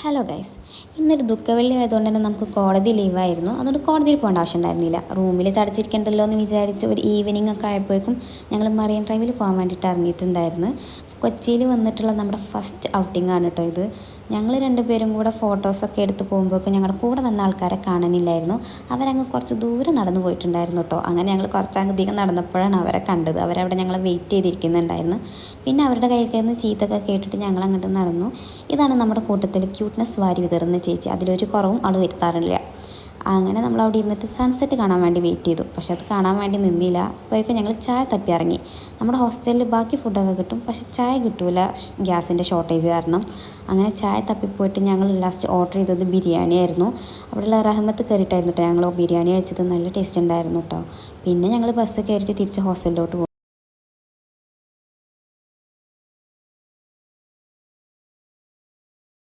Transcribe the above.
Hello guys, ഇന്നൊരു ദുഃഖവെള്ളി ആയതുകൊണ്ട് തന്നെ നമുക്ക് കോടതി ലീവായിരുന്നു. അതുകൊണ്ട് കോടതിയിൽ പോകേണ്ട ആവശ്യം ഉണ്ടായിരുന്നില്ല. റൂമിൽ ചടച്ചിരിക്കണ്ടല്ലോ എന്ന് വിചാരിച്ച് ഒരു ഈവനിങ് ഒക്കെ ആയപ്പോഴേക്കും ഞങ്ങൾ മറൈൻ ഡ്രൈവിൽ പോകാൻ വേണ്ടിയിട്ട് ഇറങ്ങിയിട്ടുണ്ടായിരുന്നു. കൊച്ചിയിൽ വന്നിട്ടുള്ള നമ്മുടെ ഫസ്റ്റ് ഔട്ടിംഗ് ആണ് കേട്ടോ ഇത്. ഞങ്ങൾ രണ്ടുപേരും കൂടെ ഫോട്ടോസൊക്കെ എടുത്ത് പോകുമ്പോഴേക്കും ഞങ്ങളുടെ കൂടെ വന്ന ആൾക്കാരെ കാണാനില്ലായിരുന്നു. അവരങ്ങ് കുറച്ച് ദൂരെ നടന്നു പോയിട്ടുണ്ടായിരുന്നു കേട്ടോ. അങ്ങനെ ഞങ്ങൾ കുറച്ചധികം നടന്നപ്പോഴാണ് അവരെ കണ്ടത്. അവരവിടെ ഞങ്ങളെ വെയിറ്റ് ചെയ്തിരിക്കുന്നുണ്ടായിരുന്നു. പിന്നെ അവരുടെ കയ്യിൽ കയറുന്ന ചീത്തൊക്കെ കേട്ടിട്ട് ഞങ്ങൾ അങ്ങോട്ട് നടന്നു. ഇതാണ് നമ്മുടെ കൂട്ടത്തിൽ ക്യൂട്ട്നെസ് വാരി വിതറുന്ന ചേച്ചി. അതിലൊരു കുറവും അവൾ വരുത്താറില്ല. അങ്ങനെ നമ്മൾ അവിടെ ഇരുന്നിട്ട് സൺസെറ്റ് കാണാൻ വേണ്ടി വെയിറ്റ് ചെയ്തു. പക്ഷെ അത് കാണാൻ വേണ്ടി നിന്നില്ല. അപ്പോഴേക്കും ഞങ്ങൾ ചായ തപ്പി ഇറങ്ങി. നമ്മുടെ ഹോസ്റ്റലിൽ ബാക്കി ഫുഡൊക്കെ കിട്ടും, പക്ഷെ ചായ കിട്ടൂല ഗ്യാസിൻ്റെ ഷോർട്ടേജ് കാരണം. അങ്ങനെ ചായ തപ്പിപ്പോയിട്ട് ഞങ്ങൾ ലാസ്റ്റ് ഓർഡർ ചെയ്തത് ബിരിയാണി ആയിരുന്നു. അവിടെയുള്ള റഹ്മത്ത് കയറിയിട്ടായിരുന്നു കേട്ടോ ഞങ്ങൾ ബിരിയാണി കഴിച്ചത്. നല്ല ടേസ്റ്റ് ഉണ്ടായിരുന്നു കേട്ടോ. പിന്നെ ഞങ്ങൾ ബസ് കയറിയിട്ട് തിരിച്ച് ഹോസ്റ്റലിലോട്ട് പോകും.